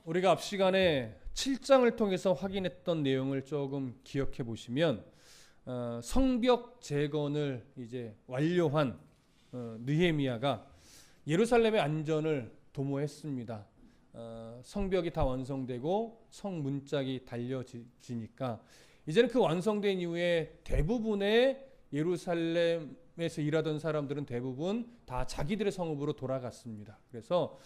우리가 앞 시간에 7장을 통해서 확인했던 내용을 조금 기억해 보시면 성벽 재건을 이제 완료한 느헤미야가 예루살렘의 안전을 도모했습니다. 성벽이 다 완성되고 성 문짝이 달려지니까 이제는 그 완성된 이후에 대부분의 예루살렘에서 일하던 사람들은 대부분 다 자기들의 성읍으로 돌아갔습니다. 그래서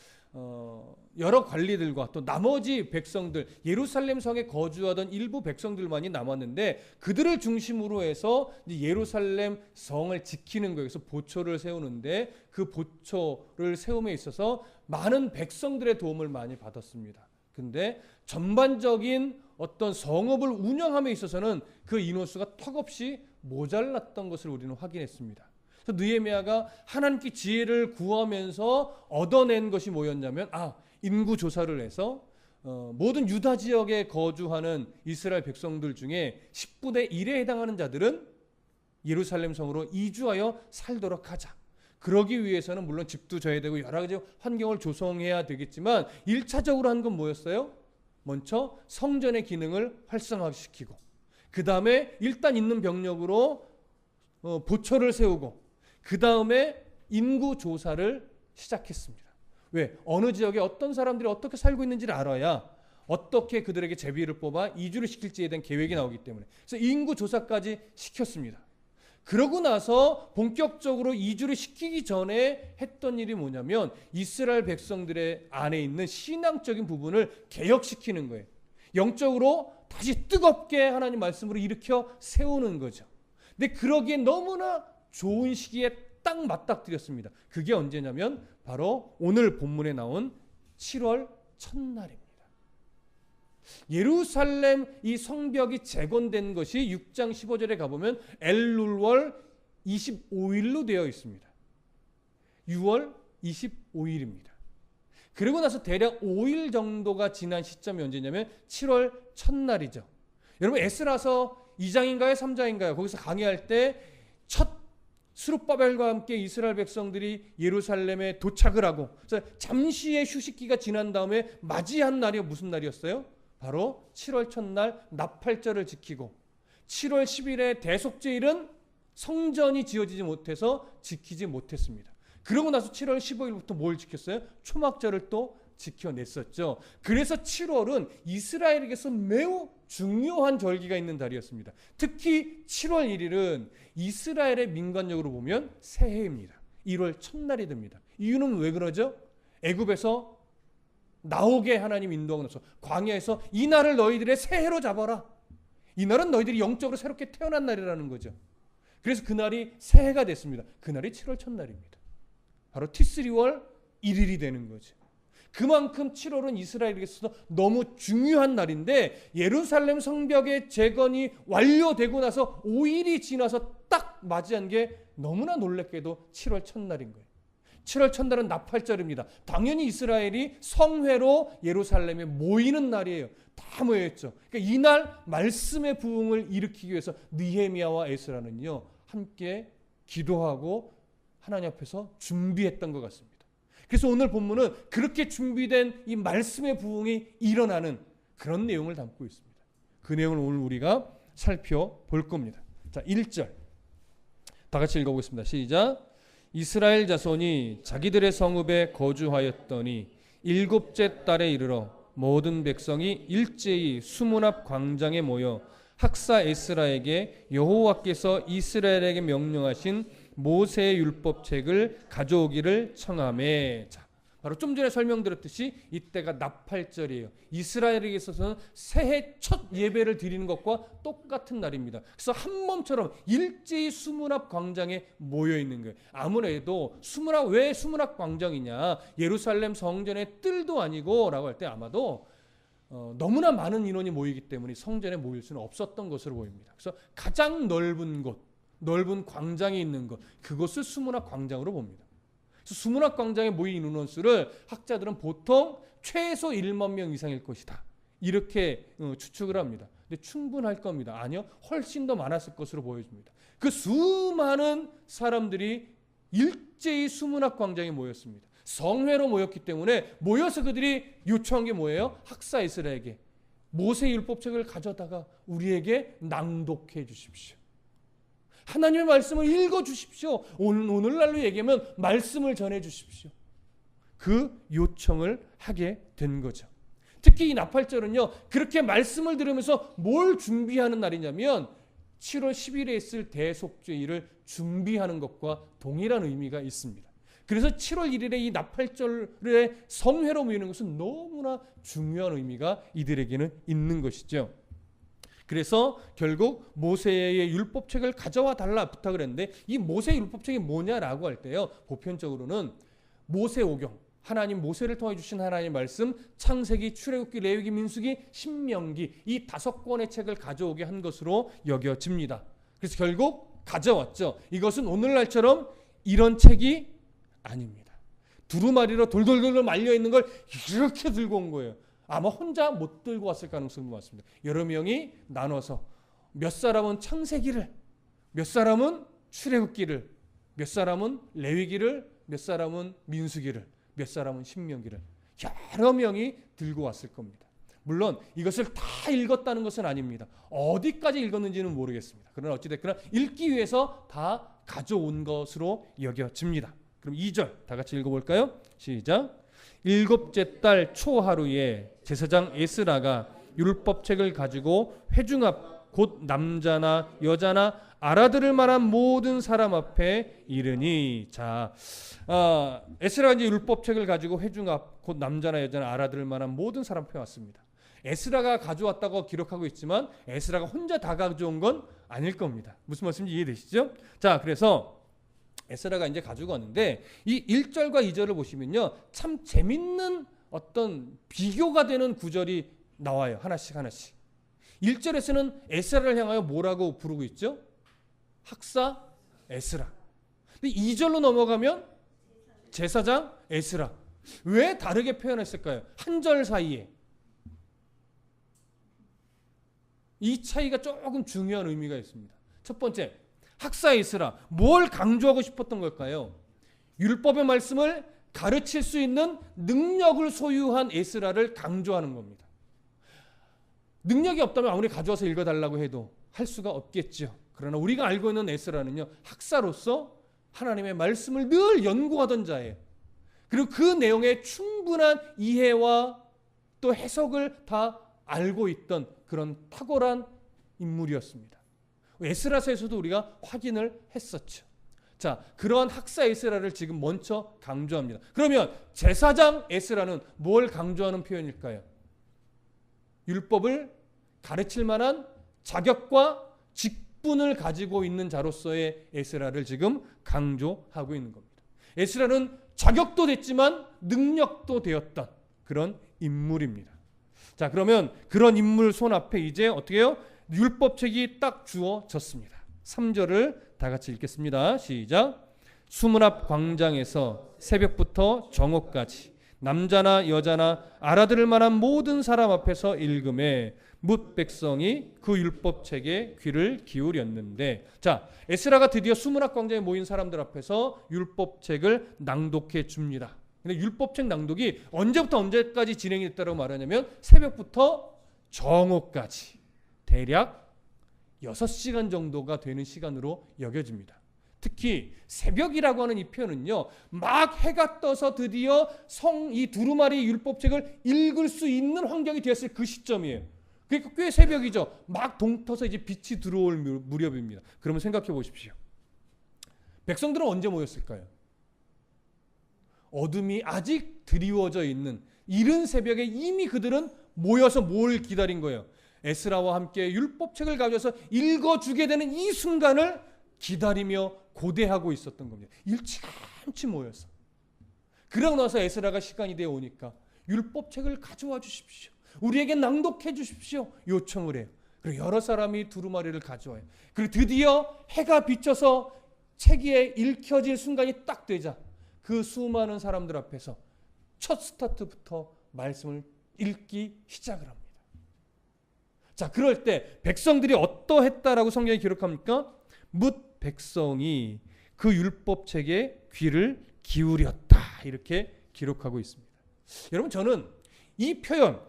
여러 관리들과 또 나머지 백성들, 예루살렘 성에 거주하던 일부 백성들만이 남았는데 그들을 중심으로 해서 예루살렘 성을 지키는 거에서 보초를 세우는데 그 보초를 세움에 있어서 많은 백성들의 도움을 많이 받았습니다. 근데 전반적인 어떤 성읍을 운영함에 있어서는 그 인원수가 턱없이 모자랐던 것을 우리는 확인했습니다. 그래서 느헤미야가 하나님께 지혜를 구하면서 얻어낸 것이 뭐였냐면 인구 조사를 해서 모든 유다 지역에 거주하는 이스라엘 백성들 중에 10분의 1에 해당하는 자들은 예루살렘 성으로 이주하여 살도록 하자. 그러기 위해서는 물론 집도 져야 되고 여러 가지 환경을 조성해야 되겠지만 1차적으로 한 건 뭐였어요? 먼저 성전의 기능을 활성화시키고 그 다음에 일단 있는 병력으로 보초를 세우고 그 다음에 인구 조사를 시작했습니다. 왜? 어느 지역에 어떤 사람들이 어떻게 살고 있는지를 알아야 어떻게 그들에게 제비를 뽑아 이주를 시킬지에 대한 계획이 나오기 때문에 그래서 인구 조사까지 시켰습니다. 그러고 나서 본격적으로 이주를 시키기 전에 했던 일이 뭐냐면 이스라엘 백성들의 안에 있는 신앙적인 부분을 개혁시키는 거예요. 영적으로 다시 뜨겁게 하나님 말씀으로 일으켜 세우는 거죠. 근데 그러기에 너무나 좋은 시기에 딱 맞닥뜨렸습니다. 그게 언제냐면 바로 오늘 본문에 나온 7월 첫날입니다. 예루살렘 이 성벽이 재건된 것이 6장 15절에 가보면 엘룰월 25일로 되어 있습니다. 6월 25일입니다. 그리고 나서 대략 5일 정도가 지난 시점이 언제냐면 7월 첫날이죠. 여러분 에스라서 2장인가요? 3장인가요? 거기서 강의할 때 첫 스룹바벨과 함께 이스라엘 백성들이 예루살렘에 도착을 하고 그래서 잠시의 휴식기가 지난 다음에 맞이한 날이 무슨 날이었어요? 바로 7월 첫날 나팔절을 지키고 7월 10일에 대속죄일은 성전이 지어지지 못해서 지키지 못했습니다. 그러고 나서 7월 15일부터 뭘 지켰어요? 초막절을 또 지켜냈었죠. 그래서 7월은 이스라엘에게서 매우 중요한 절기가 있는 달이었습니다. 특히 7월 1일은 이스라엘의 민간적으로 보면 새해입니다. 1월 첫날이 됩니다. 이유는 왜 그러죠? 애굽에서 나오게 하나님 인도하고 나서 광야에서 이 날을 너희들의 새해로 잡아라. 이 날은 너희들이 영적으로 새롭게 태어난 날이라는 거죠. 그래서 그날이 새해가 됐습니다. 그날이 7월 첫날입니다. 바로 티스리월 1일이 되는 거죠. 그만큼 7월은 이스라엘에게서 너무 중요한 날인데 예루살렘 성벽의 재건이 완료되고 나서 5일이 지나서 딱 맞이한 게 너무나 놀랍게도 7월 첫날인 거예요. 7월 첫날은 나팔절입니다. 당연히 이스라엘이 성회로 예루살렘에 모이는 날이에요. 다 모였죠. 그러니까 이날 말씀의 부흥을 일으키기 위해서 느헤미야와 에스라는요 함께 기도하고 하나님 앞에서 준비했던 것 같습니다. 그래서 오늘 본문은 그렇게 준비된 이 말씀의 부흥이 일어나는 그런 내용을 담고 있습니다. 그 내용을 오늘 우리가 살펴볼 겁니다. 자, 1절 다 같이 읽어보겠습니다. 시작. 이스라엘 자손이 자기들의 성읍에 거주하였더니 7째 달에 이르러 모든 백성이 일제히 수문 앞 광장에 모여 학사 에스라에게 여호와께서 이스라엘에게 명령하신 모세의 율법책을 가져오기를 청하매. 자, 바로 좀 전에 설명드렸듯이 이때가 나팔절이에요. 이스라엘에게 있어서는 새해 첫 예배를 드리는 것과 똑같은 날입니다. 그래서 한 몸처럼 일제히 수문 앞 광장에 모여 있는 거예요. 아무래도 왜 수문 앞 광장이냐? 예루살렘 성전의 뜰도 아니고 라고 할 때 아마도 너무나 많은 인원이 모이기 때문에 성전에 모일 수는 없었던 것으로 보입니다. 그래서 가장 넓은 곳, 넓은 광장이 있는 것, 그것을 수문학 광장으로 봅니다. 그래서 수문학 광장에 모인 인원수를 학자들은 보통 최소 1만 명 이상일 것이다. 이렇게 추측을 합니다. 근데 충분할 겁니다. 아니요, 훨씬 더 많았을 것으로 보여집니다. 그 수많은 사람들이 일제히 수문학 광장에 모였습니다. 성회로 모였기 때문에 모여서 그들이 요청한 게 뭐예요? 학사 에스라에게 모세 율법책을 가져다가 우리에게 낭독해 주십시오. 하나님의 말씀을 읽어 주십시오. 오늘날로 얘기하면 말씀을 전해 주십시오. 그 요청을 하게 된 거죠. 특히 이 나팔절은요, 그렇게 말씀을 들으면서 뭘 준비하는 날이냐면 7월 10일에 있을 대속죄일을 준비하는 것과 동일한 의미가 있습니다. 그래서 7월 1일에 이 나팔절의 성회로 모이는 것은 너무나 중요한 의미가 이들에게는 있는 것이죠. 그래서 결국 모세의 율법책을 가져와 달라 부탁을 했는데, 이 모세 율법책이 뭐냐라고 할 때요, 보편적으로는 모세오경, 하나님 모세를 통해 주신 하나님의 말씀, 창세기, 출애굽기, 레위기, 민수기, 신명기, 이 5권의 책을 가져오게 한 것으로 여겨집니다. 그래서 결국 가져왔죠. 이것은 오늘날처럼 이런 책이 아닙니다. 두루마리로 돌돌돌 말려 있는 걸 이렇게 들고 온 거예요. 아마 혼자 못 들고 왔을 가능성도 많습니다. 여러 명이 나눠서 몇 사람은 창세기를, 몇 사람은 출애굽기를, 몇 사람은 레위기를, 몇 사람은 민수기를, 몇 사람은 신명기를 여러 명이 들고 왔을 겁니다. 물론 이것을 다 읽었다는 것은 아닙니다. 어디까지 읽었는지는 모르겠습니다. 그러나 어찌됐거나 읽기 위해서 다 가져온 것으로 여겨집니다. 그럼 2절 다 같이 읽어볼까요? 시작. 7째 달 초하루에 제사장 에스라가 율법책을 가지고 회중 앞 곧 남자나 여자나 알아들을 만한 모든 사람 앞에 이르니. 자, 에스라가 이제 율법책을 가지고 회중 앞 곧 남자나 여자나 알아들을 만한 모든 사람 앞에 왔습니다. 에스라가 가져왔다고 기록하고 있지만 에스라가 혼자 다 가져온 건 아닐 겁니다. 무슨 말씀인지 이해되시죠? 자, 그래서 에스라가 이제 가지고 왔는데 이 1절과 2절을 보시면요, 참 재밌는 어떤 비교가 되는 구절이 나와요. 하나씩 하나씩. 1절에서는 에스라를 향하여 뭐라고 부르고 있죠? 학사 에스라. 근데 2절로 넘어가면 제사장 에스라. 왜 다르게 표현했을까요? 한 절 사이에. 이 차이가 조금 중요한 의미가 있습니다. 첫 번째, 학사 에스라. 뭘 강조하고 싶었던 걸까요? 율법의 말씀을 가르칠 수 있는 능력을 소유한 에스라를 강조하는 겁니다. 능력이 없다면 아무리 가져와서 읽어달라고 해도 할 수가 없겠죠. 그러나 우리가 알고 있는 에스라는요, 학사로서 하나님의 말씀을 늘 연구하던 자예요. 그리고 그 내용의 충분한 이해와 또 해석을 다 알고 있던 그런 탁월한 인물이었습니다. 에스라서에서도 우리가 확인을 했었죠. 자, 그러한 학사 에스라를 지금 먼저 강조합니다. 그러면 제사장 에스라는 뭘 강조하는 표현일까요? 율법을 가르칠 만한 자격과 직분을 가지고 있는 자로서의 에스라를 지금 강조하고 있는 겁니다. 에스라는 자격도 됐지만 능력도 되었던 그런 인물입니다. 자, 그러면 그런 인물 손 앞에 이제 어떻게 해요? 율법책이 딱 주어졌습니다. 3절을 다 같이 읽겠습니다. 시작. 수문 앞 광장에서 새벽부터 정오까지 남자나 여자나 알아들을 만한 모든 사람 앞에서 읽음에 뭇 백성이 그 율법책에 귀를 기울였는데, 자, 에스라가 드디어 수문 앞 광장에 모인 사람들 앞에서 율법책을 낭독해 줍니다. 근데 율법책 낭독이 언제부터 언제까지 진행이 됐다고 말하냐면 새벽부터 정오까지 대략 6시간 정도가 되는 시간으로 여겨집니다. 특히 새벽이라고 하는 이 표현은요, 막 해가 떠서 드디어 이 두루마리 율법책을 읽을 수 있는 환경이 되었을 그 시점이에요. 그러니까 꽤 새벽이죠. 막 동터서 이제 빛이 들어올 무렵입니다. 그러면 생각해 보십시오. 백성들은 언제 모였을까요? 어둠이 아직 드리워져 있는 이른 새벽에 이미 그들은 모여서 뭘 기다린 거예요? 에스라와 함께 율법책을 가져서 읽어주게 되는 이 순간을 기다리며 고대하고 있었던 겁니다. 일찌감치 모여서. 그러고 나서 에스라가 시간이 되어 오니까 율법책을 가져와 주십시오. 우리에게 낭독해 주십시오. 요청을 해요. 그리고 여러 사람이 두루마리를 가져와요. 그리고 드디어 해가 비쳐서 책이 읽혀질 순간이 딱 되자 그 수많은 사람들 앞에서 첫 스타트부터 말씀을 읽기 시작을 합니다. 자, 그럴 때 백성들이 어떠했다라고 성경이 기록합니까? 뭇 백성이 그 율법책에 귀를 기울였다. 이렇게 기록하고 있습니다. 여러분, 저는 이 표현,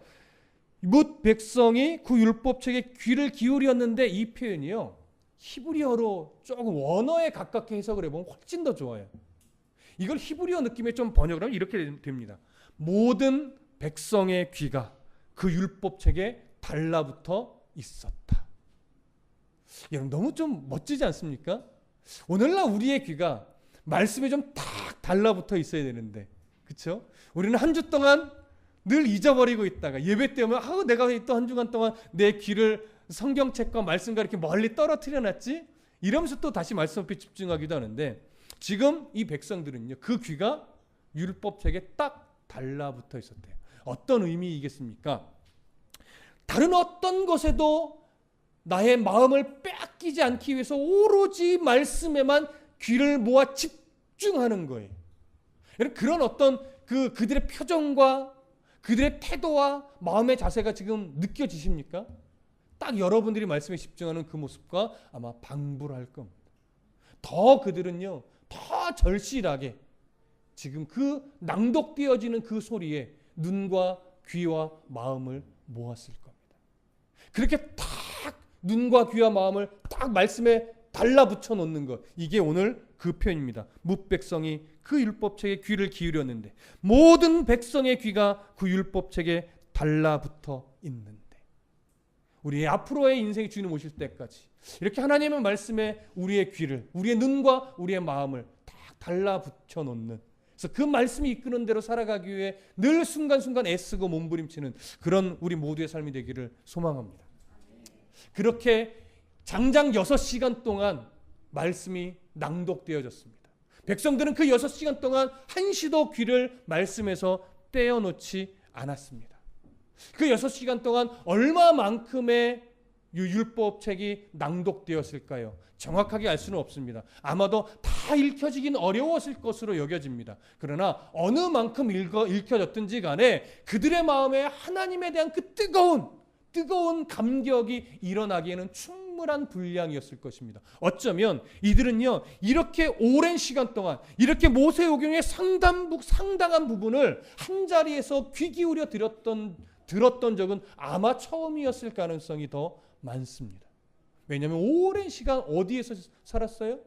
뭇 백성이 그 율법책에 귀를 기울였는데, 이 표현이요, 히브리어로 조금 원어에 가깝게 해석을 해보면 훨씬 더 좋아요. 이걸 히브리어 느낌의 좀 번역을 하면 이렇게 됩니다. 모든 백성의 귀가 그 율법책에 달라붙어 있었다. 여러분, 너무 좀 멋지지 않습니까? 오늘날 우리의 귀가 말씀에 좀 딱 달라붙어 있어야 되는데, 그렇죠? 우리는 한 주 동안 늘 잊어버리고 있다가 예배 때 오면 내가 또 한 주간 동안 내 귀를 성경책과 말씀과 이렇게 멀리 떨어뜨려 놨지? 이러면서 또 다시 말씀 앞에 집중하기도 하는데, 지금 이 백성들은요, 그 귀가 율법책에 딱 달라붙어 있었대요. 어떤 의미이겠습니까? 다른 어떤 것에도 나의 마음을 빼앗기지 않기 위해서 오로지 말씀에만 귀를 모아 집중하는 거예요. 그런 어떤 그들의 표정과 그들의 태도와 마음의 자세가 지금 느껴지십니까? 딱 여러분들이 말씀에 집중하는 그 모습과 아마 방불할 겁니다. 더 그들은요, 더 절실하게 지금 그 낭독되어지는 그 소리에 눈과 귀와 마음을 모았을 겁니다. 그렇게 딱 눈과 귀와 마음을 딱 말씀에 달라붙여 놓는 것, 이게 오늘 그 표현입니다. 뭇 백성이 그 율법책에 귀를 기울였는데, 모든 백성의 귀가 그 율법책에 달라붙어 있는데, 우리의 앞으로의 인생의 주님 오실 때까지 이렇게 하나님의 말씀에 우리의 귀를, 우리의 눈과 우리의 마음을 딱 달라붙여 놓는, 그래서 그 말씀이 이끄는 대로 살아가기 위해 늘 순간순간 애쓰고 몸부림치는 그런 우리 모두의 삶이 되기를 소망합니다. 그렇게 장장 6시간 동안 말씀이 낭독되어졌습니다. 백성들은 그 6시간 동안 한시도 귀를 말씀에서 떼어놓지 않았습니다. 그 6시간 동안 얼마만큼의 율법책이 낭독되었을까요? 정확하게 알 수는 없습니다. 아마도 다 읽혀지긴 어려웠을 것으로 여겨집니다. 그러나 어느 만큼 읽혀졌든지 간에 그들의 마음에 하나님에 대한 그 뜨거운 감격이 일어나기에는 충분한 분량이었을 것입니다. 어쩌면 이들은요, 이렇게 오랜 시간 동안 이렇게 모세오경의 상당한 부분을 한 자리에서 귀 기울여 들었던 적은 아마 처음이었을 가능성이 더 많습니다. 왜냐하면 오랜 시간 어디에서 살았어요?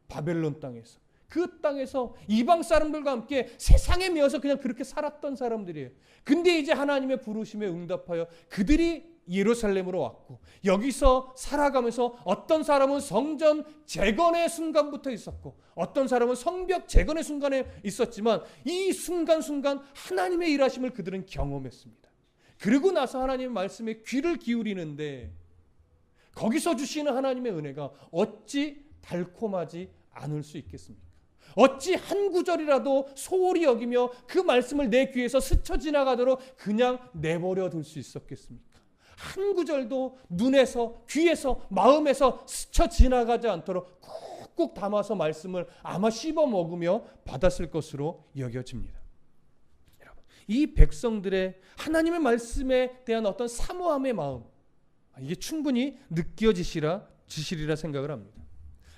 바벨론 땅에서. 그 땅에서 이방 사람들과 함께 세상에 매여서 그냥 그렇게 살았던 사람들이에요. 근데 이제 하나님의 부르심에 응답하여 그들이 예루살렘으로 왔고, 여기서 살아가면서 어떤 사람은 성전 재건의 순간부터 있었고, 어떤 사람은 성벽 재건의 순간에 있었지만, 이 순간순간 하나님의 일하심을 그들은 경험했습니다. 그리고 나서 하나님의 말씀에 귀를 기울이는데, 거기서 주시는 하나님의 은혜가 어찌 달콤하지 않을 수 있겠습니까? 어찌 한 구절이라도 소홀히 여기며 그 말씀을 내 귀에서 스쳐 지나가도록 그냥 내버려 둘 수 있었겠습니까? 한 구절도 눈에서, 귀에서, 마음에서 스쳐 지나가지 않도록 꾹꾹 담아서 말씀을 아마 씹어 먹으며 받았을 것으로 여겨집니다. 여러분, 이 백성들의 하나님의 말씀에 대한 어떤 사모함의 마음, 이게 충분히 느껴지시리라 생각을 합니다.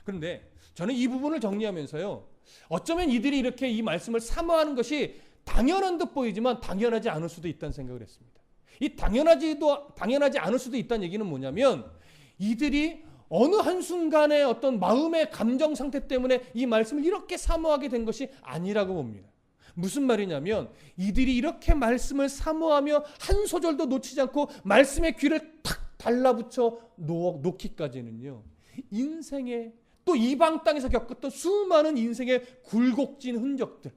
그런데 저는 이 부분을 정리하면서요, 어쩌면 이들이 이렇게 이 말씀을 사모하는 것이 당연한 듯 보이지만 당연하지 않을 수도 있다는 생각을 했습니다. 이 당연하지 않을 수도 있다는 얘기는 뭐냐면, 이들이 어느 한순간의 어떤 마음의 감정 상태 때문에 이 말씀을 이렇게 사모하게 된 것이 아니라고 봅니다. 무슨 말이냐면, 이들이 이렇게 말씀을 사모하며 한 소절도 놓치지 않고 말씀의 귀를 탁 달라붙여 놓기까지는요, 인생의, 또 이방 땅에서 겪었던 수많은 인생의 굴곡진 흔적들,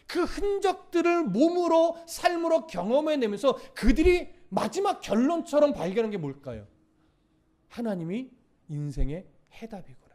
그 흔적들을 몸으로, 삶으로 경험해내면서 그들이 마지막 결론처럼 발견한 게 뭘까요? 하나님이 인생의 해답이구나.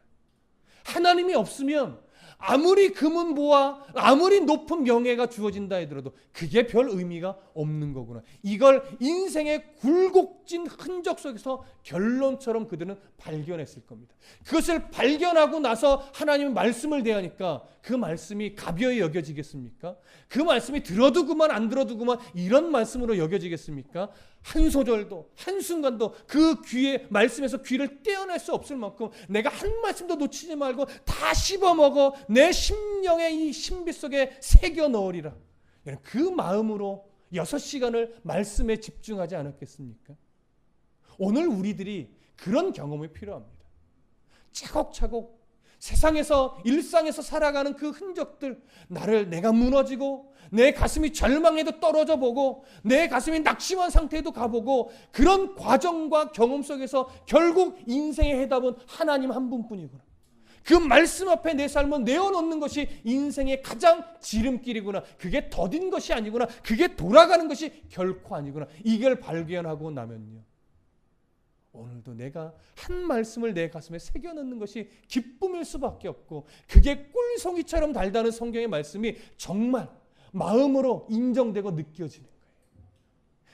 하나님이 없으면 아무리 금은보화, 아무리 높은 명예가 주어진다 하더라도 그게 별 의미가 없는 거구나. 이걸 인생의 굴곡진 흔적 속에서 결론처럼 그들은 발견했을 겁니다. 그것을 발견하고 나서 하나님의 말씀을 대하니까 그 말씀이 가벼이 여겨지겠습니까? 그 말씀이 들어도 그만 안 들어도 그만 이런 말씀으로 여겨지겠습니까? 한 소절도 한순간도 그 귀에 말씀에서 귀를 떼어낼 수 없을 만큼 내가 한 말씀도 놓치지 말고 다 씹어먹어 내 심령의 이 신비 속에 새겨 넣으리라. 그 마음으로 6시간을 말씀에 집중하지 않았겠습니까? 오늘 우리들이 그런 경험이 필요합니다. 차곡차곡 세상에서 일상에서 살아가는 그 흔적들, 내가 무너지고 내 가슴이 절망에도 떨어져 보고 내 가슴이 낙심한 상태에도 가보고 그런 과정과 경험 속에서 결국 인생의 해답은 하나님 한 분뿐이구나. 그 말씀 앞에 내 삶을 내어놓는 것이 인생의 가장 지름길이구나. 그게 더딘 것이 아니구나. 그게 돌아가는 것이 결코 아니구나. 이걸 발견하고 나면요, 오늘도 내가 한 말씀을 내 가슴에 새겨넣는 것이 기쁨일 수밖에 없고, 그게 꿀송이처럼 달다는 성경의 말씀이 정말 마음으로 인정되고 느껴지는 거예요.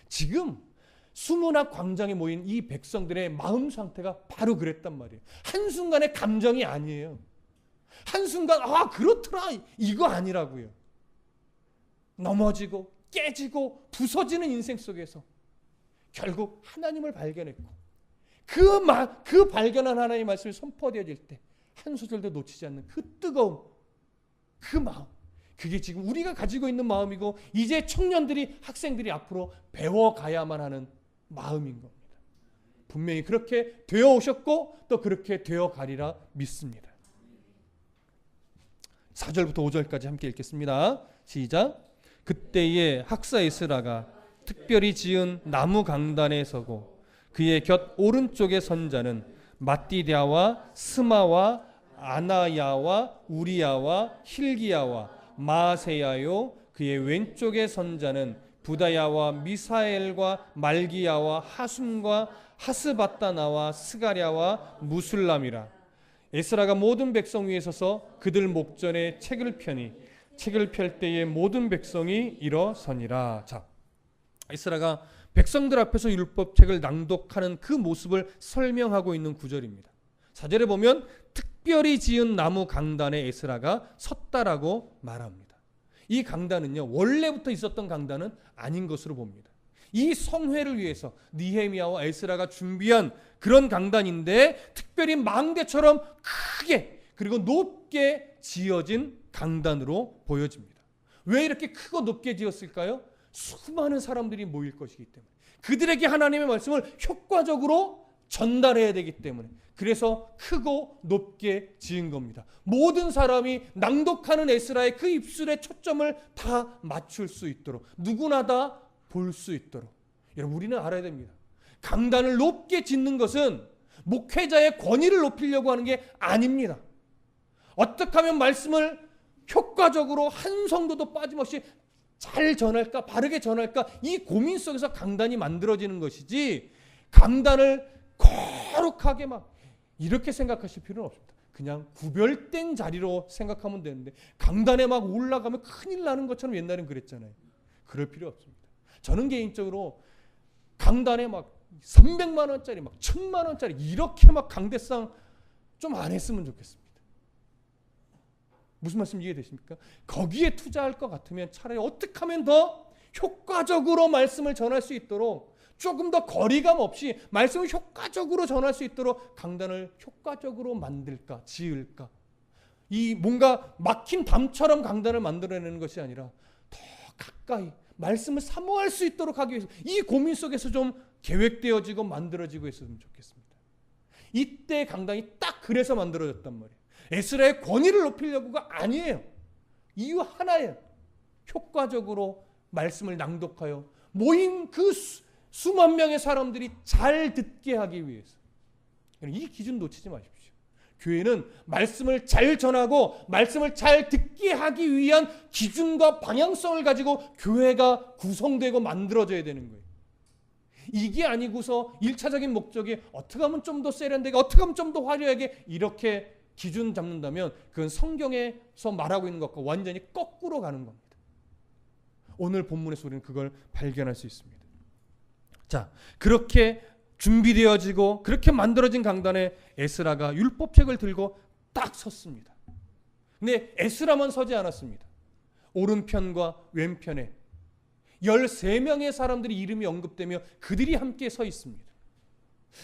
지금 수문학 광장에 모인 이 백성들의 마음 상태가 바로 그랬단 말이에요. 한순간의 감정이 아니에요. 한순간 그렇더라 이거 아니라고요. 넘어지고 깨지고 부서지는 인생 속에서 결국 하나님을 발견했고, 그 발견한 하나님의 말씀이 선포되어질 때 한 소절도 놓치지 않는 그 뜨거움, 그 마음, 그게 지금 우리가 가지고 있는 마음이고, 이제 청년들이, 학생들이 앞으로 배워가야만 하는 마음인 겁니다. 분명히 그렇게 되어 오셨고 또 그렇게 되어 가리라 믿습니다. 4절부터 5절까지 함께 읽겠습니다. 시작. 그때에 학사 에스라가 특별히 지은 나무 강단에 서고 그의 곁 오른쪽의 선자는 마띠랴와 스마와 아나야와 우리야와 힐기야와 마세야요, 그의 왼쪽의 선자는 부다야와 미사엘과 말기야와 하숨과 하스바따나와 스가랴와 무술람이라. 에스라가 모든 백성 위에 서서 그들 목전에 책을 펴니 책을 펼 때에 모든 백성이 일어서니라. 자, 에스라가 백성들 앞에서 율법책을 낭독하는 그 모습을 설명하고 있는 구절입니다. 4절에 보면 특별히 지은 나무 강단에 에스라가 섰다라고 말합니다. 이 강단은요, 원래부터 있었던 강단은 아닌 것으로 봅니다. 이 성회를 위해서 느헤미야와 에스라가 준비한 그런 강단인데, 특별히 망대처럼 크게 그리고 높게 지어진 강단으로 보여집니다. 왜 이렇게 크고 높게 지었을까요? 수많은 사람들이 모일 것이기 때문에, 그들에게 하나님의 말씀을 효과적으로 전달해야 되기 때문에, 그래서 크고 높게 지은 겁니다. 모든 사람이 낭독하는 에스라의 그 입술에 초점을 다 맞출 수 있도록, 누구나 다 볼 수 있도록. 여러분, 우리는 알아야 됩니다. 강단을 높게 짓는 것은 목회자의 권위를 높이려고 하는 게 아닙니다. 어떻게 하면 말씀을 효과적으로 한 성도도 빠짐없이 잘 전할까, 바르게 전할까, 이 고민 속에서 강단이 만들어지는 것이지, 강단을 거룩하게 막 이렇게 생각하실 필요는 없습니다. 그냥 구별된 자리로 생각하면 되는데, 강단에 막 올라가면 큰일 나는 것처럼 옛날엔 그랬잖아요. 그럴 필요 없습니다. 저는 개인적으로 강단에 막 300만 원짜리, 막 1000만 원짜리 이렇게 막 강대상 좀 안 했으면 좋겠습니다. 무슨 말씀 이해되십니까? 거기에 투자할 것 같으면 차라리 어떻게 하면 더 효과적으로 말씀을 전할 수 있도록, 조금 더 거리감 없이 말씀을 효과적으로 전할 수 있도록 강단을 효과적으로 만들까, 지을까. 이 뭔가 막힌 담처럼 강단을 만들어내는 것이 아니라 더 가까이 말씀을 사모할 수 있도록 하기 위해서 이 고민 속에서 좀 계획되어지고 만들어지고 있었으면 좋겠습니다. 이때 강단이 딱 그래서 만들어졌단 말이에요. 에스라의 권위를 높이려고가 아니에요. 이유 하나예요. 효과적으로 말씀을 낭독하여 모인 그 수만 명의 사람들이 잘 듣게 하기 위해서. 이 기준 놓치지 마십시오. 교회는 말씀을 잘 전하고 말씀을 잘 듣게 하기 위한 기준과 방향성을 가지고 교회가 구성되고 만들어져야 되는 거예요. 이게 아니고서 1차적인 목적이 어떻게 하면 좀 더 세련되게, 어떻게 하면 좀 더 화려하게 이렇게 기준 잡는다면 그건 성경에서 말하고 있는 것과 완전히 거꾸로 가는 겁니다. 오늘 본문에서 우리는 그걸 발견할 수 있습니다. 자, 그렇게 준비되어지고 그렇게 만들어진 강단에 에스라가 율법책을 들고 딱 섰습니다. 근데 에스라만 서지 않았습니다. 오른편과 왼편에 13명의 사람들이 이름이 언급되며 그들이 함께 서 있습니다.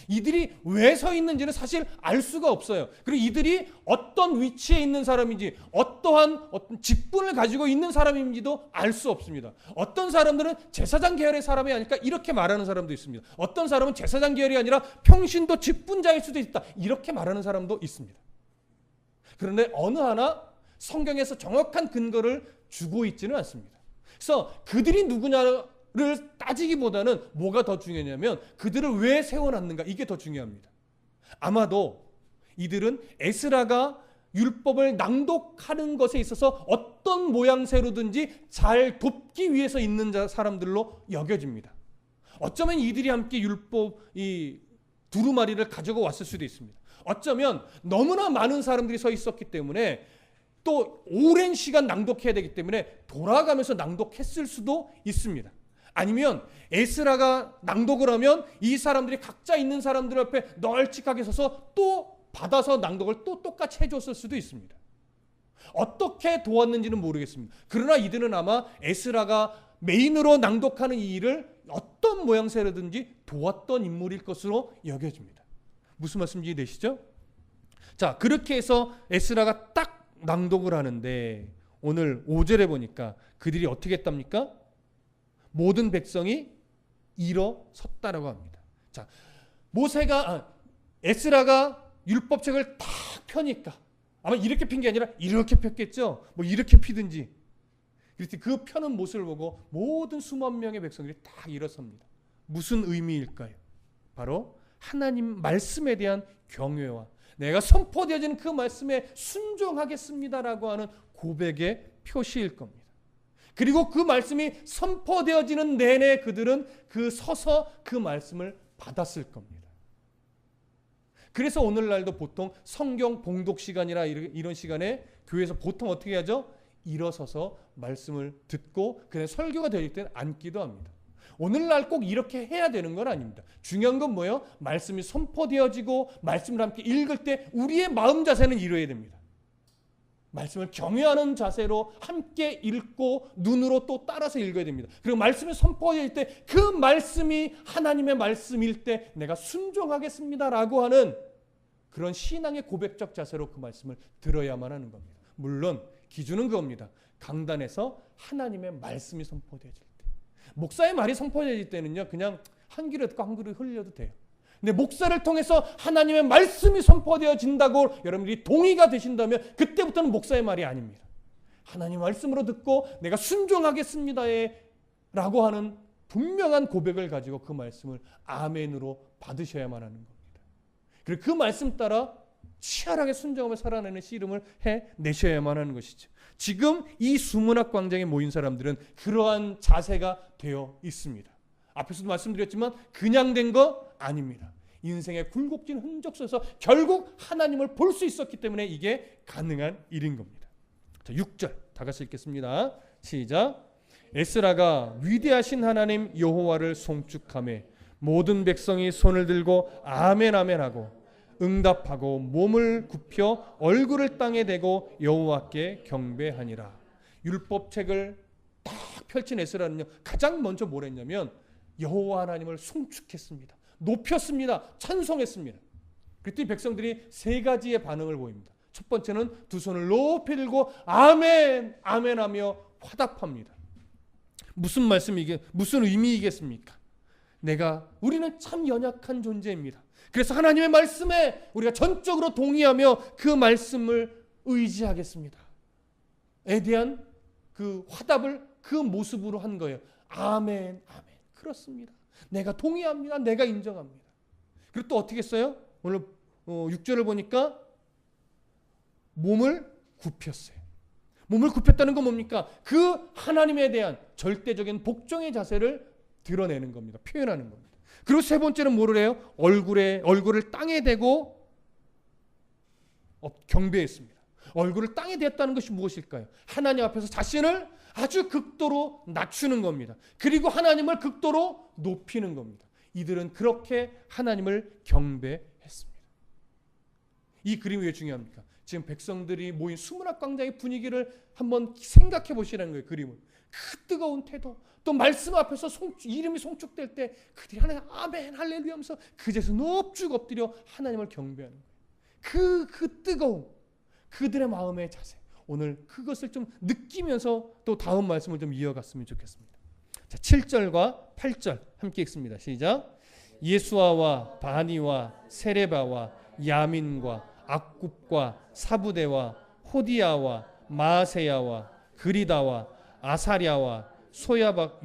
이들이 왜 서 있는지는 사실 알 수가 없어요. 그리고 이들이 어떤 위치에 있는 사람인지, 어떠한 직분을 가지고 있는 사람인지도 알 수 없습니다. 어떤 사람들은 제사장 계열의 사람이 아닐까 이렇게 말하는 사람도 있습니다. 어떤 사람은 제사장 계열이 아니라 평신도 직분자일 수도 있다 이렇게 말하는 사람도 있습니다. 그런데 어느 하나 성경에서 정확한 근거를 주고 있지는 않습니다. 그래서 그들이 누구냐를 따지기보다는 뭐가 더 중요하냐면 그들을 왜 세워놨는가 이게 더 중요합니다. 아마도 이들은 에스라가 율법을 낭독하는 것에 있어서 어떤 모양새로든지 잘 돕기 위해서 있는 사람들로 여겨집니다. 어쩌면 이들이 함께 율법 이 두루마리를 가지고 왔을 수도 있습니다. 어쩌면 너무나 많은 사람들이 서 있었기 때문에 또 오랜 시간 낭독해야 되기 때문에 돌아가면서 낭독했을 수도 있습니다. 아니면 에스라가 낭독을 하면 이 사람들이 각자 있는 사람들 옆에 널찍하게 서서 또 받아서 낭독을 또 똑같이 해줬을 수도 있습니다. 어떻게 도왔는지는 모르겠습니다. 그러나 이들은 아마 에스라가 메인으로 낭독하는 이 일을 어떤 모양새로든지 도왔던 인물일 것으로 여겨집니다. 무슨 말씀인지 되시죠? 자, 그렇게 해서 에스라가 딱 낭독을 하는데 오늘 5절에 보니까 그들이 어떻게 했답니까? 모든 백성이 일어섰다라고 합니다. 자, 에스라가 율법책을 딱 펴니까 아마 이렇게 핀 게 아니라 이렇게 폈겠죠. 뭐 이렇게 피든지. 그래서 그 펴는 모습을 보고 모든 수만 명의 백성들이 딱 일어섭니다. 무슨 의미일까요? 바로 하나님 말씀에 대한 경외와 내가 선포되어지는 그 말씀에 순종하겠습니다라고 하는 고백의 표시일 겁니다. 그리고 그 말씀이 선포되어지는 내내 그들은 서서 그 말씀을 받았을 겁니다. 그래서 오늘날도 보통 성경 봉독 시간이나 이런 시간에 교회에서 보통 어떻게 하죠? 일어서서 말씀을 듣고 그냥 설교가 될 때는 앉기도 합니다. 오늘날 꼭 이렇게 해야 되는 건 아닙니다. 중요한 건 뭐예요? 말씀이 선포되어지고 말씀을 함께 읽을 때 우리의 마음 자세는 이루어야 됩니다. 말씀을 경외하는 자세로 함께 읽고 눈으로 또 따라서 읽어야 됩니다. 그리고 말씀이 선포될 때 그 말씀이 하나님의 말씀일 때 내가 순종하겠습니다라고 하는 그런 신앙의 고백적 자세로 그 말씀을 들어야만 하는 겁니다. 물론 기준은 그겁니다. 강단에서 하나님의 말씀이 선포되어질 때. 목사의 말이 선포되어질 때는요. 그냥 한 귀로 듣고 한 귀로 흘려도 돼요. 근데 목사를 통해서 하나님의 말씀이 선포되어진다고 여러분들이 동의가 되신다면 그때부터는 목사의 말이 아닙니다. 하나님 말씀으로 듣고 내가 순종하겠습니다 라고 하는 분명한 고백을 가지고 그 말씀을 아멘으로 받으셔야만 하는 겁니다. 그리고 그 말씀 따라 치열하게 순종하며 살아내는 씨름을 해내셔야만 하는 것이죠. 지금 이 수문학 광장에 모인 사람들은 그러한 자세가 되어 있습니다. 앞에서도 말씀드렸지만 그냥 된 거 아닙니다. 인생의 굴곡진 흔적 속에서 결국 하나님을 볼 수 있었기 때문에 이게 가능한 일인 겁니다. 자, 6절 다 같이 읽겠습니다. 시작. 에스라가 위대하신 하나님 여호와를 송축하며 모든 백성이 손을 들고 아멘 아멘 하고 응답하고 몸을 굽혀 얼굴을 땅에 대고 여호와께 경배하니라. 율법책을 딱 펼친 에스라는요 가장 먼저 뭘 했냐면 여호와 하나님을 송축했습니다. 높였습니다. 찬송했습니다. 그때 백성들이 세 가지의 반응을 보입니다. 첫 번째는 두 손을 높이 들고 아멘 아멘 하며 화답합니다. 무슨 말씀이게 무슨 의미이겠습니까? 우리는 참 연약한 존재입니다. 그래서 하나님의 말씀에 우리가 전적으로 동의하며 그 말씀을 의지하겠습니다. 에 대한 그 화답을 그 모습으로 한 거예요. 아멘 아멘. 그렇습니다. 내가 동의합니다. 내가 인정합니다. 그리고 또 어떻게 했어요? 오늘 6절을 보니까 몸을 굽혔어요. 몸을 굽혔다는 건 뭡니까? 그 하나님에 대한 절대적인 복종의 자세를 드러내는 겁니다. 표현하는 겁니다. 그리고 세 번째는 뭐를 해요? 얼굴을 땅에 대고 경배했습니다. 얼굴을 땅에 댔다는 것이 무엇일까요? 하나님 앞에서 자신을 아주 극도로 낮추는 겁니다. 그리고 하나님을 극도로 높이는 겁니다. 이들은 그렇게 하나님을 경배했습니다. 이 그림이 왜 중요합니까? 지금 백성들이 모인 수문학 광장의 분위기를 한번 생각해 보시라는 거예요. 그 뜨거운 태도, 또 말씀 앞에서 이름이 송축될 때 그들이 하나님 아멘 할렐루야 하면서 그 자리에서 넙죽 엎드려 하나님을 경배하는 거예요. 그 뜨거움, 그들의 마음의 자세, 오늘 그것을 좀 느끼면서 또 다음 말씀을 좀 이어갔으면 좋겠습니다. 자, 7절과 8절 함께 읽습니다. 시작. 예수아와 바니와 세레바와 야민과 악굽과 사부대와 호디아와 마세야와 그리다와 아사랴와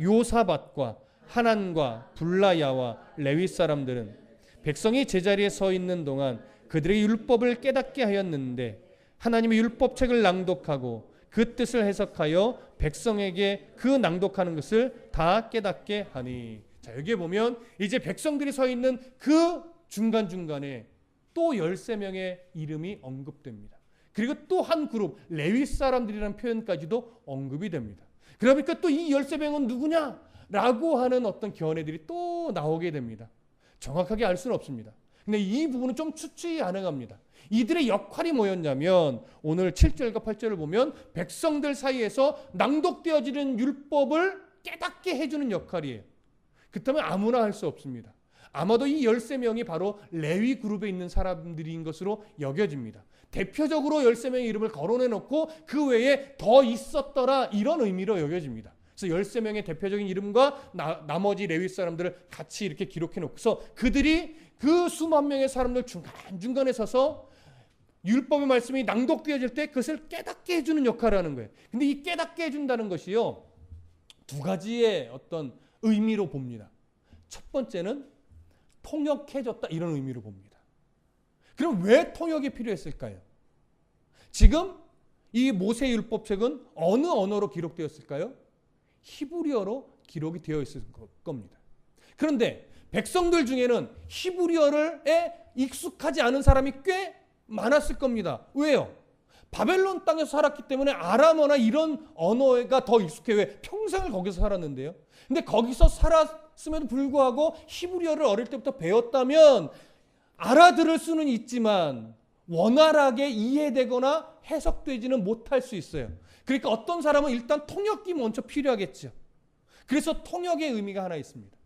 요사밧과 하난과 블라야와 레위 사람들은 백성이 제자리에 서 있는 동안 그들의 율법을 깨닫게 하였는데 하나님의 율법책을 낭독하고 그 뜻을 해석하여 백성에게 그 낭독하는 것을 다 깨닫게 하니. 자, 여기에 보면 이제 백성들이 서 있는 그 중간중간에 또 13명의 이름이 언급됩니다. 그리고 또 한 그룹 레위 사람들이라는 표현까지도 언급이 됩니다. 그러니까 또 이 13명은 누구냐? 라고 하는 어떤 견해들이 또 나오게 됩니다. 정확하게 알 수는 없습니다. 근데 이 부분은 좀 추측이 가능합니다. 이들의 역할이 뭐였냐면 오늘 7절과 8절을 보면 백성들 사이에서 낭독되어지는 율법을 깨닫게 해주는 역할이에요. 그렇다면 아무나 할 수 없습니다. 아마도 이 13명이 바로 레위 그룹에 있는 사람들인 것으로 여겨집니다. 대표적으로 13명의 이름을 거론해놓고 그 외에 더 있었더라 이런 의미로 여겨집니다. 그래서 13명의 대표적인 이름과 나머지 레위 사람들을 같이 이렇게 기록해놓고서 그들이 그 수만 명의 사람들 중간중간에 서서 율법의 말씀이 낭독되어질 때 그것을 깨닫게 해주는 역할을 하는 거예요. 근데 이 깨닫게 해준다는 것이요, 두 가지의 어떤 의미로 봅니다. 첫 번째는 통역해줬다 이런 의미로 봅니다. 그럼 왜 통역이 필요했을까요? 지금 이 모세 율법책은 어느 언어로 기록되었을까요? 히브리어로 기록이 되어 있을 겁니다. 그런데 백성들 중에는 히브리어에 익숙하지 않은 사람이 꽤 많았을 겁니다. 왜요? 바벨론 땅에서 살았기 때문에 아람어나 이런 언어가 더 익숙해요. 왜? 평생을 거기서 살았는데요. 근데 거기서 살았음에도 불구하고 히브리어를 어릴 때부터 배웠다면 알아들을 수는 있지만 원활하게 이해되거나 해석되지는 못할 수 있어요. 그러니까 어떤 사람은 일단 통역이 먼저 필요하겠죠. 그래서 통역의 의미가 하나 있습니다.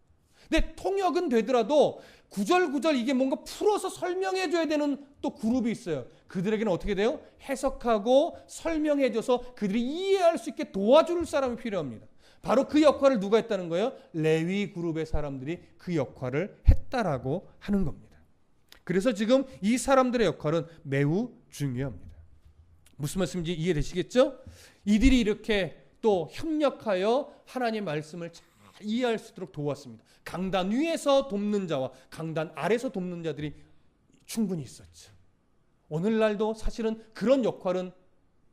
근데 통역은 되더라도 구절구절 이게 뭔가 풀어서 설명해줘야 되는 또 그룹이 있어요. 그들에게는 어떻게 돼요? 해석하고 설명해줘서 그들이 이해할 수 있게 도와줄 사람이 필요합니다. 바로 그 역할을 누가 했다는 거예요? 레위 그룹의 사람들이 그 역할을 했다라고 하는 겁니다. 그래서 지금 이 사람들의 역할은 매우 중요합니다. 무슨 말씀인지 이해되시겠죠? 이들이 이렇게 또 협력하여 하나님의 말씀을 잘 이해할 수 있도록 도왔습니다. 강단 위에서 돕는 자와 강단 아래서 돕는 자들이 충분히 있었죠. 오늘날도 사실은 그런 역할은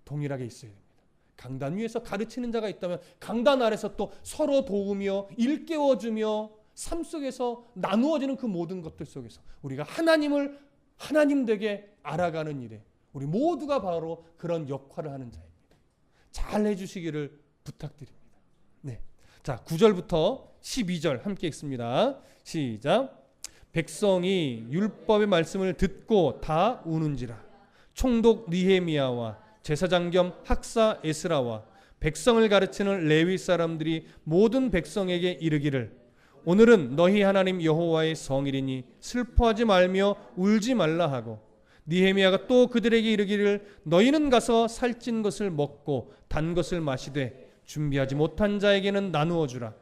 동일하게 있어야 됩니다. 강단 위에서 가르치는 자가 있다면 강단 아래서 또 서로 도우며 일깨워주며 삶 속에서 나누어지는 그 모든 것들 속에서 우리가 하나님을 하나님 되게 알아가는 일에 우리 모두가 바로 그런 역할을 하는 자입니다. 잘 해주시기를 부탁드립니다. 네, 자 9절부터 12절 함께 읽습니다. 시작. 백성이 율법의 말씀을 듣고 다 우는지라. 총독 느헤미야와 제사장 겸 학사 에스라와 백성을 가르치는 레위 사람들이 모든 백성에게 이르기를 오늘은 너희 하나님 여호와의 성일이니 슬퍼하지 말며 울지 말라 하고 느헤미야가 또 그들에게 이르기를 너희는 가서 살찐 것을 먹고 단 것을 마시되 준비하지 못한 자에게는 나누어 주라.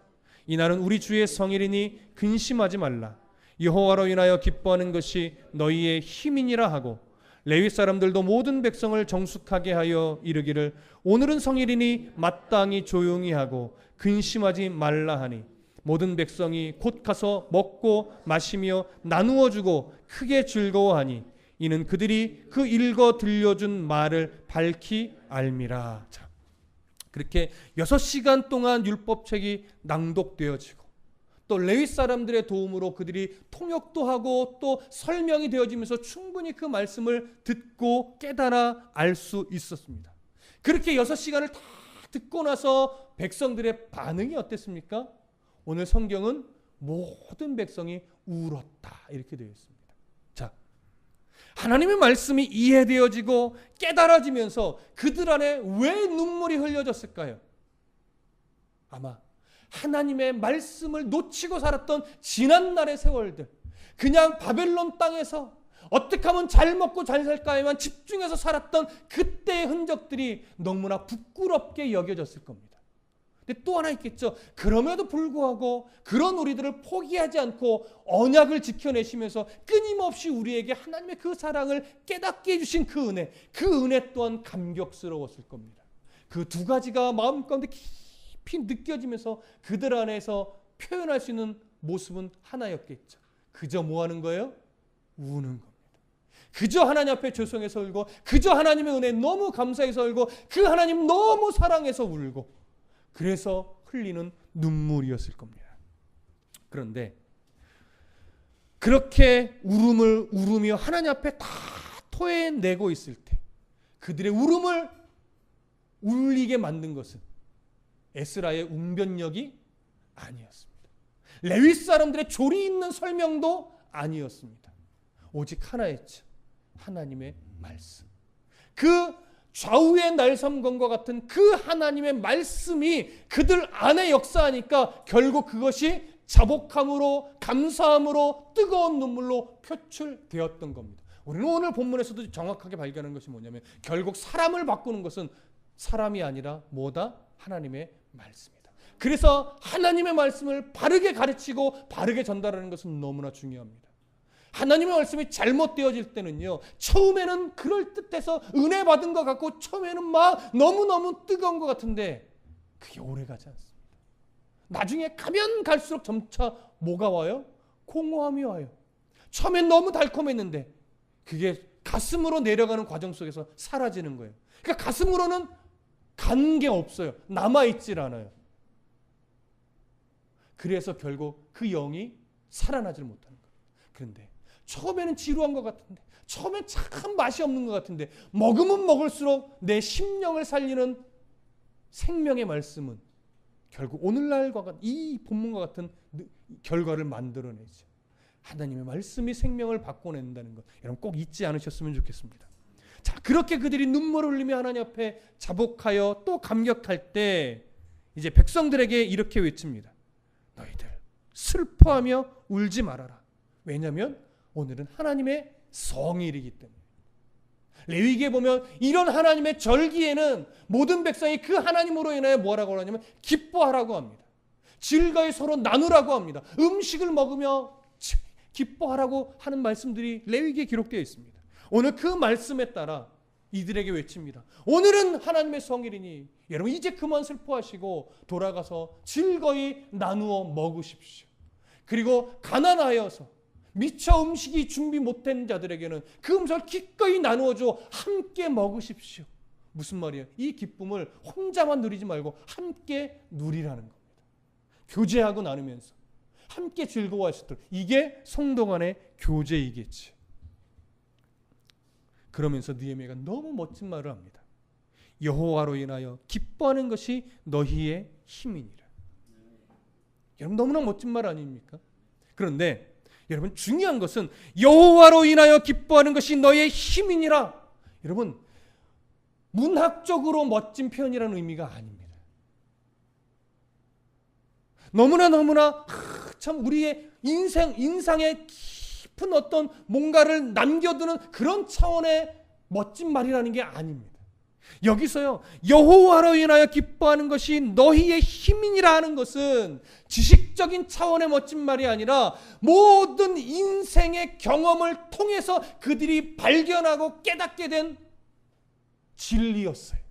이날은 우리 주의 성일이니 근심하지 말라. 여호와로 인하여 기뻐하는 것이 너희의 힘이니라 하고 레위 사람들도 모든 백성을 정숙하게 하여 이르기를 오늘은 성일이니 마땅히 조용히 하고 근심하지 말라 하니 모든 백성이 곧 가서 먹고 마시며 나누어 주고 크게 즐거워하니 이는 그들이 그 읽어 들려준 말을 밝히 알미라. 자, 그렇게 6시간 동안 율법책이 낭독되어지고 또 레위 사람들의 도움으로 그들이 통역도 하고 또 설명이 되어지면서 충분히 그 말씀을 듣고 깨달아 알 수 있었습니다. 그렇게 6시간을 다 듣고 나서 백성들의 반응이 어땠습니까? 오늘 성경은 모든 백성이 울었다 이렇게 되어 있습니다. 자, 하나님의 말씀이 이해되어지고 깨달아지면서 그들 안에 왜 눈물이 흘려졌을까요? 아마 하나님의 말씀을 놓치고 살았던 지난날의 세월들, 그냥 바벨론 땅에서 어떻게 하면 잘 먹고 잘 살까에만 집중해서 살았던 그때의 흔적들이 너무나 부끄럽게 여겨졌을 겁니다. 근데 또 하나 있겠죠. 그럼에도 불구하고 그런 우리들을 포기하지 않고 언약을 지켜내시면서 끊임없이 우리에게 하나님의 그 사랑을 깨닫게 해주신 그 은혜 또한 감격스러웠을 겁니다. 그 두 가지가 마음 가운데 깊이 느껴지면서 그들 안에서 표현할 수 있는 모습은 하나였겠죠. 그저 뭐 하는 거예요? 우는 겁니다. 그저 하나님 앞에 죄송해서 울고, 그저 하나님의 은혜에 너무 감사해서 울고, 그 하나님 너무 사랑해서 울고, 그래서 흘리는 눈물이었을 겁니다. 그런데 그렇게 울으며 하나님 앞에 다 토해내고 있을 때 그들의 울음을 울리게 만든 것은 에스라의 웅변력이 아니었습니다. 레위 사람들의 조리 있는 설명도 아니었습니다. 오직 하나였죠. 하나님의 말씀. 그 좌우의 날섬검과 같은 그 하나님의 말씀이 그들 안에 역사하니까 결국 그것이 자복함으로, 감사함으로, 뜨거운 눈물로 표출되었던 겁니다. 우리는 오늘 본문에서도 정확하게 발견한 것이 뭐냐면 결국 사람을 바꾸는 것은 사람이 아니라 뭐다? 하나님의 말씀이다. 그래서 하나님의 말씀을 바르게 가르치고 바르게 전달하는 것은 너무나 중요합니다. 하나님의 말씀이 잘못되어질 때는요, 처음에는 그럴듯해서 은혜 받은 것 같고 처음에는 막 너무너무 뜨거운 것 같은데 그게 오래가지 않습니다. 나중에 가면 갈수록 점차 뭐가 와요? 공허함이 와요. 처음엔 너무 달콤했는데 그게 가슴으로 내려가는 과정 속에서 사라지는 거예요. 그러니까 가슴으로는 간 게 없어요. 남아있질 않아요. 그래서 결국 그 영이 살아나질 못하는 거예요. 그런데 처음에는 지루한 것 같은데, 처음엔 참 맛이 없는 것 같은데 먹으면 먹을수록 내 심령을 살리는 생명의 말씀은 결국 오늘날과 같은 이 본문과 같은 결과를 만들어내죠. 하나님의 말씀이 생명을 바꿔낸다는 것, 여러분 꼭 잊지 않으셨으면 좋겠습니다. 자, 그렇게 그들이 눈물을 흘리며 하나님 앞에 자복하여 또 감격할 때 이제 백성들에게 이렇게 외칩니다. 너희들 슬퍼하며 울지 말아라. 왜냐하면 오늘은 하나님의 성일이기 때문에. 레위기에 보면 이런 하나님의 절기에는 모든 백성이 그 하나님으로 인하여 뭐라고 하냐면 기뻐하라고 합니다. 즐거이 서로 나누라고 합니다. 음식을 먹으며 기뻐하라고 하는 말씀들이 레위기에 기록되어 있습니다. 오늘 그 말씀에 따라 이들에게 외칩니다. 오늘은 하나님의 성일이니 여러분 이제 그만 슬퍼하시고 돌아가서 즐거이 나누어 먹으십시오. 그리고 가난하여서 미처 음식이 준비 못된 자들에게는 그 음식을 기꺼이 나누어줘 함께 먹으십시오. 무슨 말이에요? 이 기쁨을 혼자만 누리지 말고 함께 누리라는 겁니다. 교제하고 나누면서 함께 즐거워할 수 있도록, 이게 성도 간의 교제이겠지. 그러면서 느헤미야가 너무 멋진 말을 합니다. 여호와로 인하여 기뻐하는 것이 너희의 힘이니라. 여러분 너무나 멋진 말 아닙니까? 그런데 여러분 중요한 것은 여호와로 인하여 기뻐하는 것이 너희의 힘이니라. 여러분 문학적으로 멋진 표현이라는 의미가 아닙니다. 너무나 참 우리의 인상에 깊은 어떤 뭔가를 남겨두는 그런 차원의 멋진 말이라는 게 아닙니다. 여기서요 여호와로 인하여 기뻐하는 것이 너희의 힘이니라 하는 것은 지식적인 차원의 멋진 말이 아니라 모든 인생의 경험을 통해서 그들이 발견하고 깨닫게 된 진리였어요.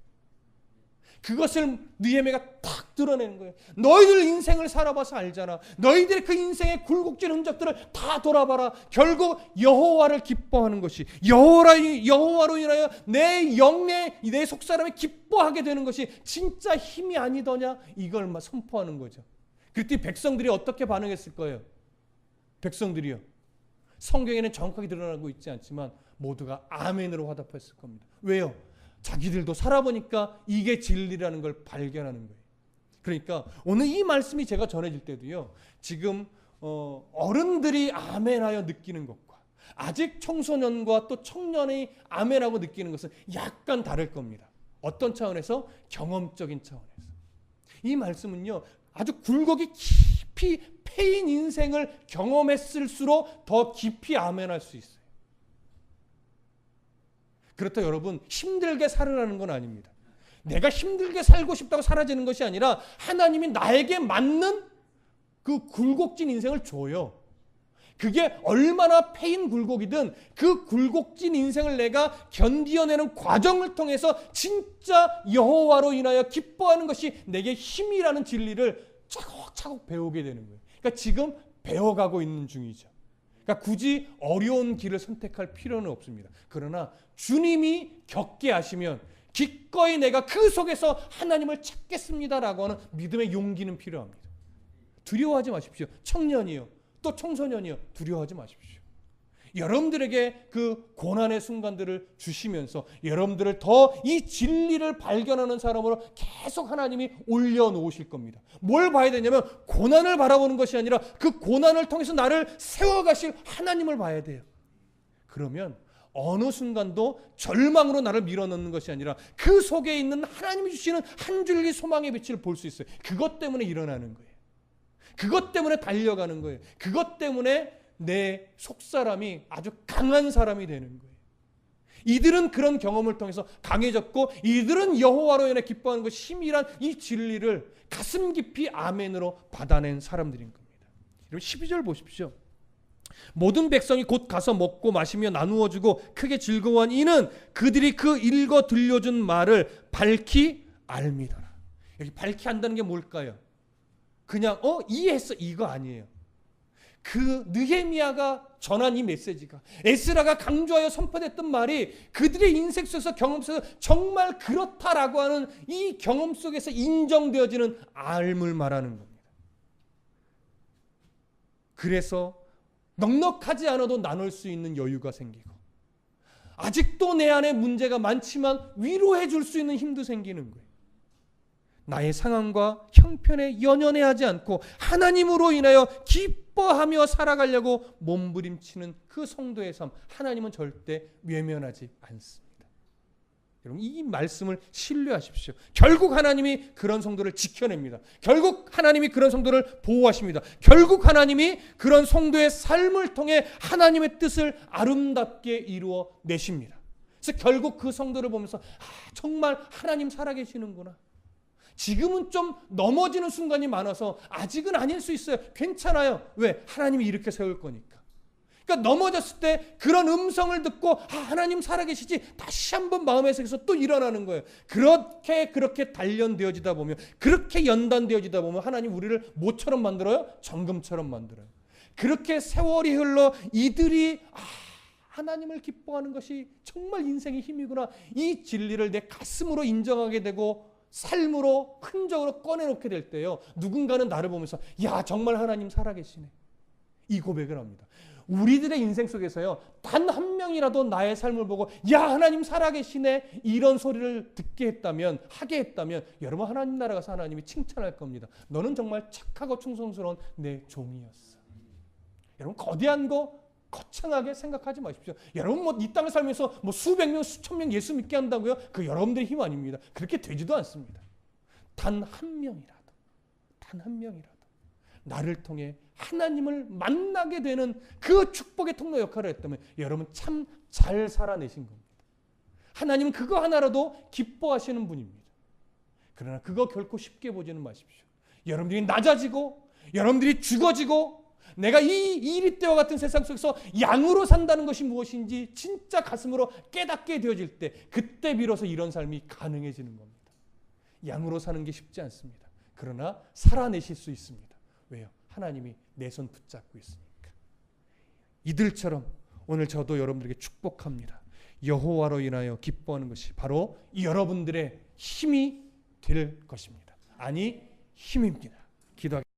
그것을 느헤미야가 탁 드러내는 거예요. 너희들 인생을 살아봐서 알잖아. 너희들의 그 인생의 굴곡진 흔적들을 다 돌아봐라. 결국 여호와를 기뻐하는 것이, 여호와로 인하여 내 영내 내 속사람이 기뻐하게 되는 것이 진짜 힘이 아니더냐, 이걸 막 선포하는 거죠. 그때 백성들이 어떻게 반응했을 거예요? 백성들이요, 성경에는 정확하게 드러나고 있지 않지만 모두가 아멘으로 화답했을 겁니다. 왜요? 자기들도 살아보니까 이게 진리라는 걸 발견하는 거예요. 그러니까 오늘 이 말씀이 제가 전해질 때도요, 지금 어른들이 아멘하여 느끼는 것과 아직 청소년과 또 청년이 아멘하고 느끼는 것은 약간 다를 겁니다. 어떤 차원에서? 경험적인 차원에서. 이 말씀은요, 아주 굴곡이 깊이 패인 인생을 경험했을수록 더 깊이 아멘할 수 있어요. 그렇다고 여러분 힘들게 살으라는 건 아닙니다. 내가 힘들게 살고 싶다고 사라지는 것이 아니라 하나님이 나에게 맞는 그 굴곡진 인생을 줘요. 그게 얼마나 패인 굴곡이든 그 굴곡진 인생을 내가 견디어내는 과정을 통해서 진짜 여호와로 인하여 기뻐하는 것이 내게 힘이라는 진리를 차곡차곡 배우게 되는 거예요. 그러니까 지금 배워가고 있는 중이죠. 그러니까 굳이 어려운 길을 선택할 필요는 없습니다. 그러나 주님이 겪게 하시면 기꺼이 내가 그 속에서 하나님을 찾겠습니다라고 하는 믿음의 용기는 필요합니다. 두려워하지 마십시오. 청년이요, 또 청소년이요, 두려워하지 마십시오. 여러분들에게 그 고난의 순간들을 주시면서 여러분들을 더 이 진리를 발견하는 사람으로 계속 하나님이 올려놓으실 겁니다. 뭘 봐야 되냐면 고난을 바라보는 것이 아니라 그 고난을 통해서 나를 세워가실 하나님을 봐야 돼요. 그러면 어느 순간도 절망으로 나를 밀어넣는 것이 아니라 그 속에 있는 하나님이 주시는 한 줄기 소망의 빛을 볼 수 있어요. 그것 때문에 일어나는 거예요. 그것 때문에 달려가는 거예요. 그것 때문에 내 속사람이 아주 강한 사람이 되는 거예요. 이들은 그런 경험을 통해서 강해졌고 이들은 여호와로 인해 기뻐하는 것이 힘이란 이 진리를 가슴 깊이 아멘으로 받아낸 사람들인 겁니다. 여러분 12절 보십시오. 모든 백성이 곧 가서 먹고 마시며 나누어 주고 크게 즐거워한 이는 그들이 그 읽어 들려준 말을 밝히 알미더라. 여기 밝히 안다는 게 뭘까요? 그냥 이해했어 이거 아니에요. 그 느헤미야가 전한 이 메시지가, 에스라가 강조하여 선포됐던 말이 그들의 인생 속에서 경험 속에서 정말 그렇다라고 하는 이 경험 속에서 인정되어지는 알을 말하는 겁니다. 그래서 넉넉하지 않아도 나눌 수 있는 여유가 생기고 아직도 내 안에 문제가 많지만 위로해 줄 수 있는 힘도 생기는 거예요. 나의 상황과 형편에 연연해하지 않고 하나님으로 인하여 기뻐하며 살아가려고 몸부림치는 그 성도의 삶, 하나님은 절대 외면하지 않습니다. 여러분 이 말씀을 신뢰하십시오. 결국 하나님이 그런 성도를 지켜냅니다. 결국 하나님이 그런 성도를 보호하십니다. 결국 하나님이 그런 성도의 삶을 통해 하나님의 뜻을 아름답게 이루어 내십니다. 그래서 결국 그 성도를 보면서 정말 하나님 살아계시는구나. 지금은 좀 넘어지는 순간이 많아서 아직은 아닐 수 있어요. 괜찮아요. 왜? 하나님이 이렇게 세울 거니까. 그러니까 넘어졌을 때 그런 음성을 듣고 하나님 살아계시지 다시 한번 마음의 세계에서 또 일어나는 거예요. 그렇게 단련되어지다 보면, 그렇게 연단되어지다 보면 하나님 우리를 뭐처럼 만들어요? 정금처럼 만들어요. 그렇게 세월이 흘러 이들이 하나님을 기뻐하는 것이 정말 인생의 힘이구나, 이 진리를 내 가슴으로 인정하게 되고 삶으로 흔적으로 꺼내놓게 될 때요, 누군가는 나를 보면서 야 정말 하나님 살아계시네, 이 고백을 합니다. 우리들의 인생 속에서요 단 한 명이라도 나의 삶을 보고 야 하나님 살아계시네 이런 소리를 듣게 했다면, 하게 했다면 여러분 하나님 나라 가서 하나님이 칭찬할 겁니다. 너는 정말 착하고 충성스러운 내 종이었어. 여러분 거대한 거 거창하게 생각하지 마십시오. 여러분 이 땅을 살면서 수백 명 수천 명 예수 믿게 한다고요? 그 여러분들의 힘 아닙니다. 그렇게 되지도 않습니다. 단 한 명이라도 나를 통해 하나님을 만나게 되는 그 축복의 통로 역할을 했다면 여러분 참 잘 살아내신 겁니다. 하나님은 그거 하나라도 기뻐하시는 분입니다. 그러나 그거 결코 쉽게 보지는 마십시오. 여러분들이 낮아지고 여러분들이 죽어지고 내가 이 이리 때와 같은 세상 속에서 양으로 산다는 것이 무엇인지 진짜 가슴으로 깨닫게 되어질 때, 그때 비로소 이런 삶이 가능해지는 겁니다. 양으로 사는 게 쉽지 않습니다. 그러나 살아내실 수 있습니다. 왜요? 하나님이 내 손 붙잡고 있으니까. 이들처럼 오늘 저도 여러분들에게 축복합니다. 여호와로 인하여 기뻐하는 것이 바로 여러분들의 힘이 될 것입니다. 아니 힘입니다. 기도하겠습니다.